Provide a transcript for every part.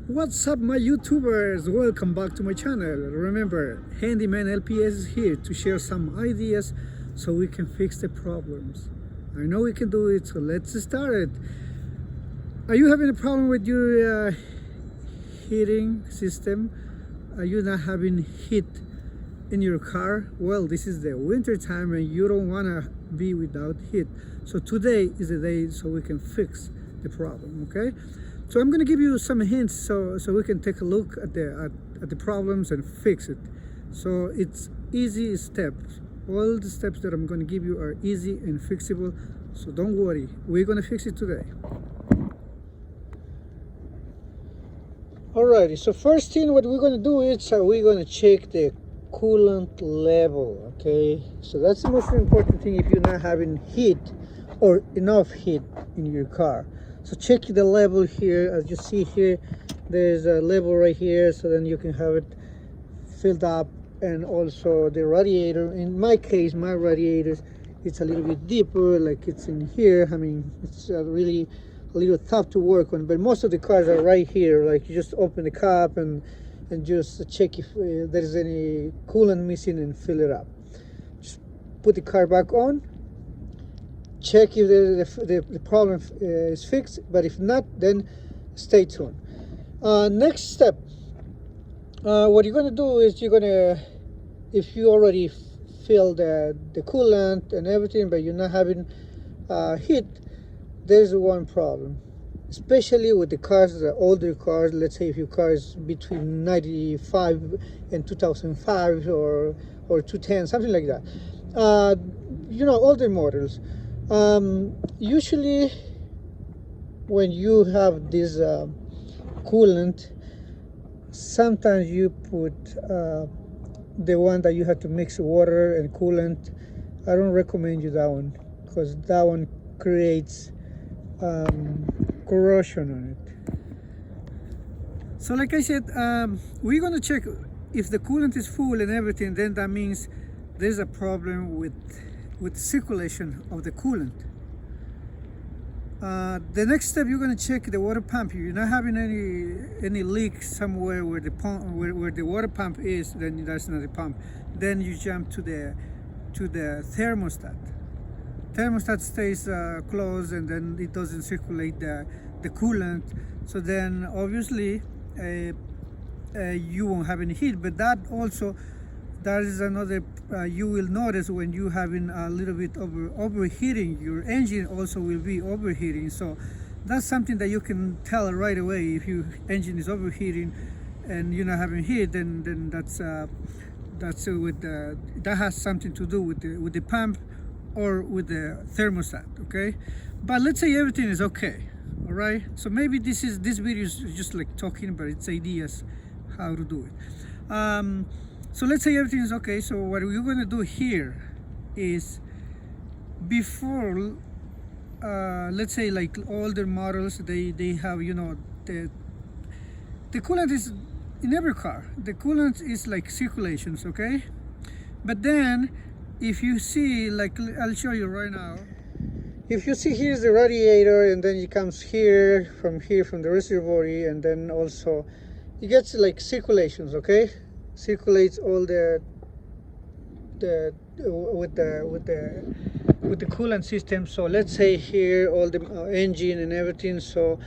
What's up, my YouTubers? Welcome back to my channel. Remember, Handyman LPS is here to share some ideas so we can fix the problems. I know we can do it, so let's start it. Are you having a problem with your heating system? Are you not having heat in your car? Well, this is the winter time and you don't want to be without heat. So today is the day so we can fix the problem, okay? So I'm going to give you some hints so we can take a look at the problems and fix it. So it's easy steps. All the steps that I'm going to give you are easy and fixable. So don't worry, we're going to fix it today. Alrighty, so first thing what we're going to do is we're going to check the coolant level, okay? So that's the most important thing if you're not having heat or enough heat in your car. So check the level here. As you see here, there's a level right here, so then you can have it filled up. And also the radiator, in my case, my radiator, it's a little bit deeper, like it's in here. I mean, it's really a little tough to work on, but most of the cars are right here. Like you just open the cap and just check if there is any coolant missing and fill it up. Just put the car back on, check if the problem is fixed, but if not, then stay tuned. Next step, what you're going to do is you're going to, if you already fill the coolant and everything, but you're not having heat, there's one problem, especially with the cars, the older cars. Let's say if your car is between 95 and 2005 or 210, something like that. You know, older models. Usually when you have this coolant, sometimes you put the one that you have to mix water and coolant. I don't recommend you that one, because that one creates corrosion on it. So like I said, we're going to check if the coolant is full and everything. Then that means there's a problem with circulation of the coolant. The next step, you're going to check the water pump. If you're not having any leak somewhere where the pump, where the water pump is, then that's not the pump. Then you jump to the thermostat. Thermostat stays closed, and then it doesn't circulate the coolant. So then obviously you won't have any heat. But that also, that is another you will notice when you having a little bit overheating. Your engine also will be overheating. So that's something that you can tell right away. If your engine is overheating and you're not having heat, then that's with that has something to do with the pump or with the thermostat, okay? But let's say everything is okay, all right? So maybe this video is just like talking, but it's ideas how to do it. So let's say everything is okay. So what we're going to do here is, before let's say like older models, they have, you know, the coolant is in every car. The coolant is like circulations, okay? But then if you see, like I'll show you right now. If you see, here's the radiator, and then it comes here from the reservoir, and then also it gets like circulations, okay? Circulates all with the coolant system. So let's say here all the engine and everything. So,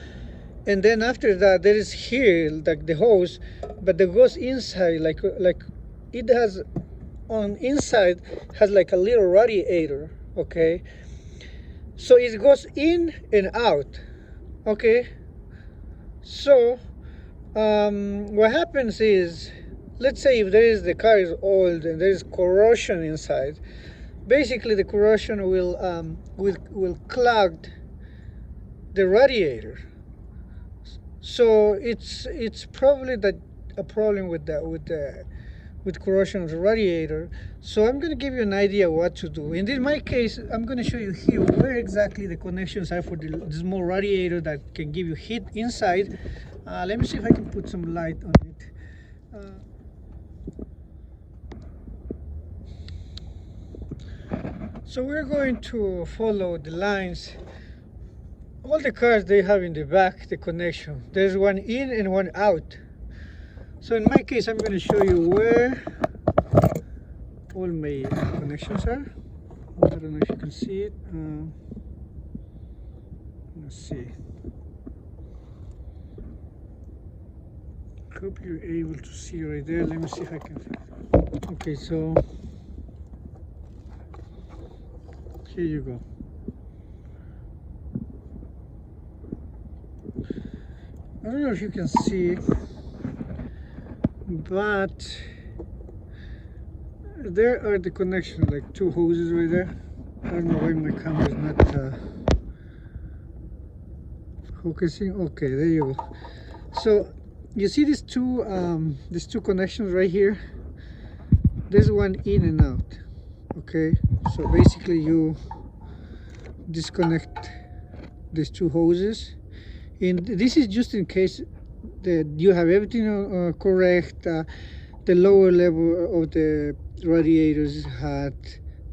and then after that there is here like the hose, but that goes inside, like it has on inside has like a little radiator, okay? So it goes in and out, okay? So what happens is, let's say if the car is old and there's corrosion inside, basically the corrosion will clog the radiator. So it's probably a problem with corrosion of the radiator. So I'm going to give you an idea what to do. In my case, I'm going to show you here where exactly the connections are for the small radiator that can give you heat inside. Let me see if I can put some light on it. So we're going to follow the lines all the cars, they have in the back the connection. There's one in and one out. So in my case, I'm going to show you where all my connections are. I don't know if you can see it. Let's see. Hope you're able to see right there. Let me see if I can. Okay, so here you go. I don't know if you can see, but there are the connections, like two hoses right there. I don't know why my camera is not focusing. Okay, there you go. So you see these two connections right here. There's one in and out. Okay, so basically you disconnect these two hoses, and this is just in case that you have everything correct. The lower level of the radiator is hot,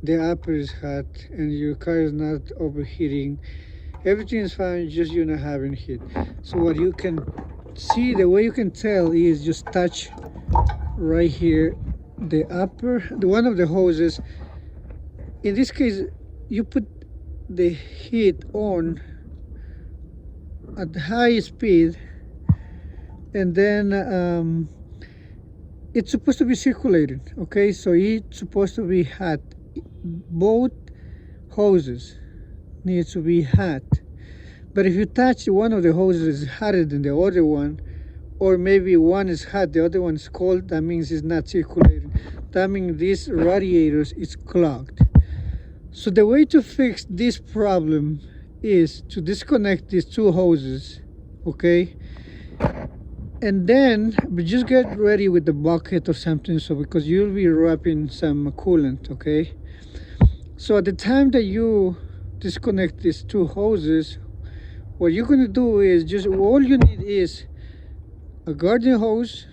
the upper is hot, and your car is not overheating. Everything is fine, just you're not having heat. So what you can see, the way you can tell is just touch right here the one of the hoses. In this case, you put the heat on at high speed, and then it's supposed to be circulating. Okay, so it's supposed to be hot. Both hoses needs to be hot. But if you touch one of the hoses is hotter than the other one, or maybe one is hot, the other one is cold, that means it's not circulating. That means this radiator is clogged. So the way to fix this problem is to disconnect these two hoses, okay? And then just get ready with the bucket or something, so because you'll be wrapping some coolant, okay? So at the time that you disconnect these two hoses, what you're going to do is just, all you need is a garden hose.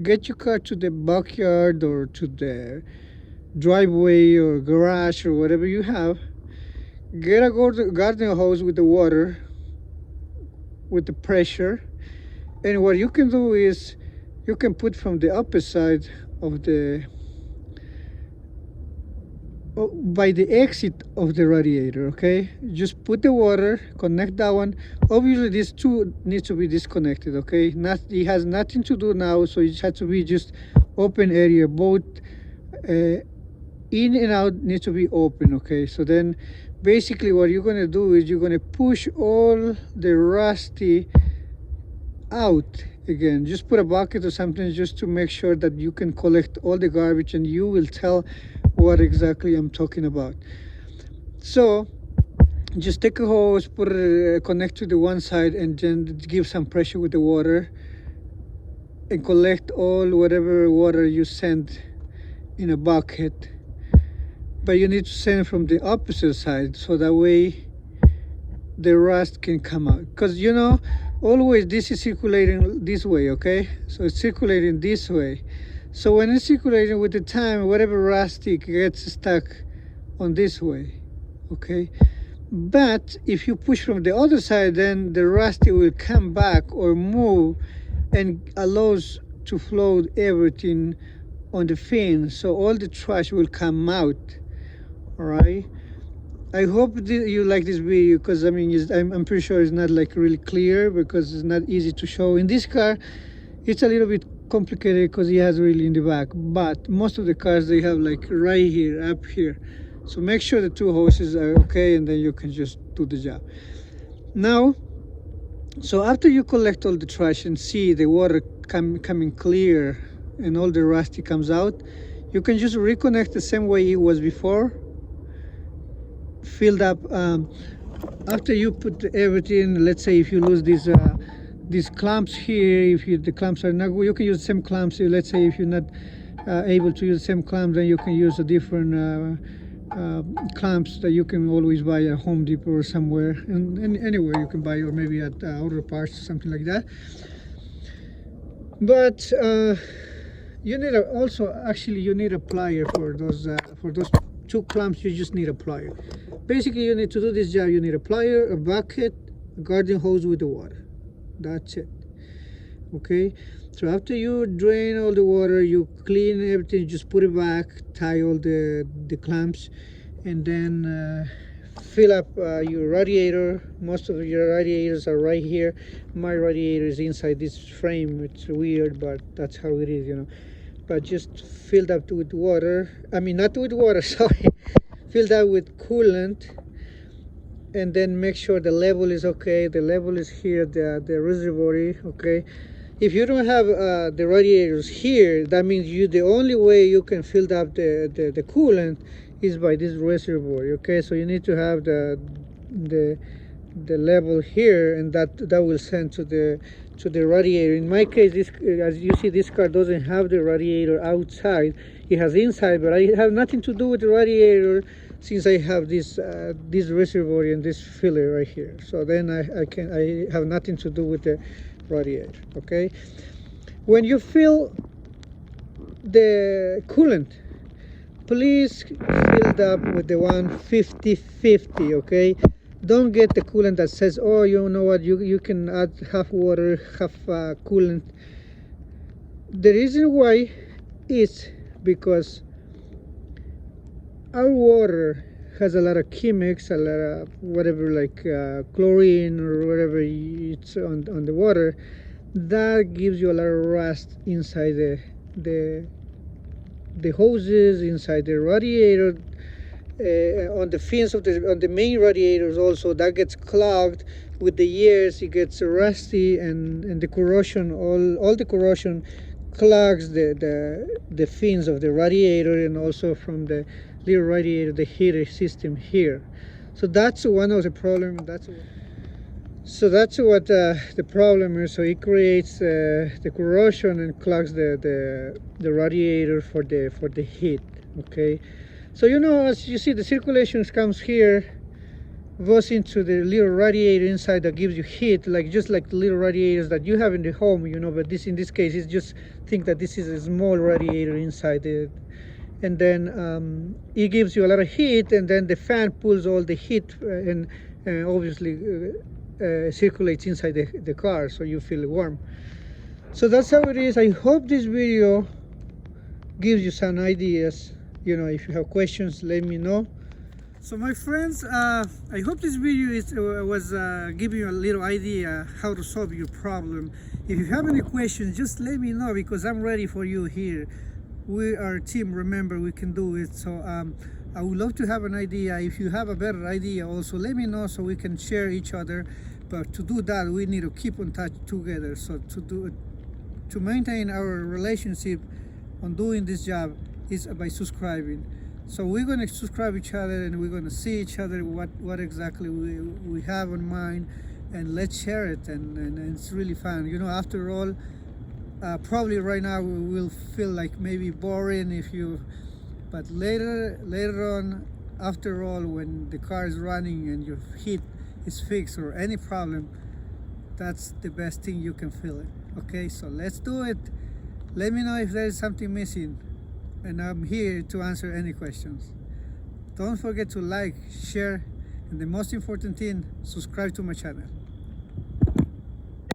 Get your car to the backyard or to the driveway or garage or whatever you have. Get a garden hose with the water, with the pressure, and what you can do is you can put from the upper side of the by the exit of the radiator, okay? Just put the water, connect that one. Obviously these two needs to be disconnected, okay? It has nothing to do now, so it has to be just open area. Both in and out needs to be open, okay? So then basically what you're going to do is you're going to push all the rusty out again. Just put a bucket or something just to make sure that you can collect all the garbage, and you will tell what exactly I'm talking about. So just take a hose, put it, connect to the one side, and then give some pressure with the water and collect all whatever water you send in a bucket. But you need to send from the opposite side, so that way the rust can come out. Because you know, always this is circulating this way, okay? So it's circulating this way. So when it's circulating, with the time, whatever rusty gets stuck on this way, okay? But if you push from the other side, then the rusty will come back or move and allows to flow everything on the fin, so all the trash will come out. All right, I hope you like this video, because I mean I'm pretty sure it's not like really clear, because it's not easy to show. In this car it's a little bit complicated because it has really in the back, but most of the cars they have like right here, up here. So make sure the two hoses are okay, and then you can just do the job. Now, so after you collect all the trash and see the water coming clear and all the rusty comes out, you can just reconnect the same way it was before, filled up. After you put everything, let's say if you lose these clamps here, if the clamps are not good, you can use the same clamps. Let's say if you're not able to use the same clamps, then you can use a different clamps that you can always buy at Home Depot or somewhere, and anywhere you can buy, or maybe at Auto Parts or something like that. But you need also, actually you need a plier for those 2 clamps, you just need a plier. Basically, you need to do this job, you need a plier, a bucket, a garden hose with the water. That's it. Okay, so after you drain all the water, you clean everything, just put it back, tie all the clamps, and then fill up your radiator. Most of your radiators are right here. My radiator is inside this frame. It's weird, but that's how it is, you know. But just filled up with water. I mean, not with water, sorry. Filled up with coolant, and then make sure the level is okay. The level is here, the reservoir, okay. If you don't have the radiators here, that means the only way you can fill up the coolant is by this reservoir, okay. So you need to have the level here, and that will send to the radiator. In my case, this, as you see, this car doesn't have the radiator outside, it has inside, but I have nothing to do with the radiator since I have this reservoir and this filler right here. So then I have nothing to do with the radiator, okay. When you fill the coolant, please fill it up with the one 50-50, okay. Don't get the coolant that says, oh, you know what, you can add half water, half coolant. The reason why is because our water has a lot of chemics, a lot of whatever, like chlorine or whatever it's on the water, that gives you a lot of rust inside the hoses, inside the radiator, on the fins of on the main radiators also. That gets clogged with the years, it gets rusty, and the corrosion, all the corrosion clogs the fins of the radiator, and also from the little radiator, the heater system here. So that's one of the problems. So that's what the problem is. So it creates the corrosion and clogs the radiator for the heat, okay. So as you see, the circulation comes here, goes into the little radiator inside that gives you heat, just like the little radiators that you have in the home, but in this case, it's just think that this is a small radiator inside it, and then it gives you a lot of heat, and then the fan pulls all the heat and obviously circulates inside the car, so you feel warm. So that's how it is. I hope this video gives you some ideas. If you have questions, let me know. So my friends, I hope this video was giving you a little idea how to solve your problem. If you have any questions, just let me know, because I'm ready for you here. We are a team, remember, we can do it. So I would love to have an idea. If you have a better idea also, let me know so we can share each other. But to do that, we need to keep in touch together. So to maintain our relationship on doing this job is by subscribing. So we're going to subscribe each other, and we're going to see each other what exactly we have in mind, and let's share it, and it's really fun. After all, probably right now we will feel like maybe boring but later on, after all, when the car is running and your heat is fixed or any problem, that's the best thing you can feel it. Okay, so let's do it. Let me know if there is something missing, and I'm here to answer any questions. Don't forget to like, share, and the most important thing, subscribe to my channel.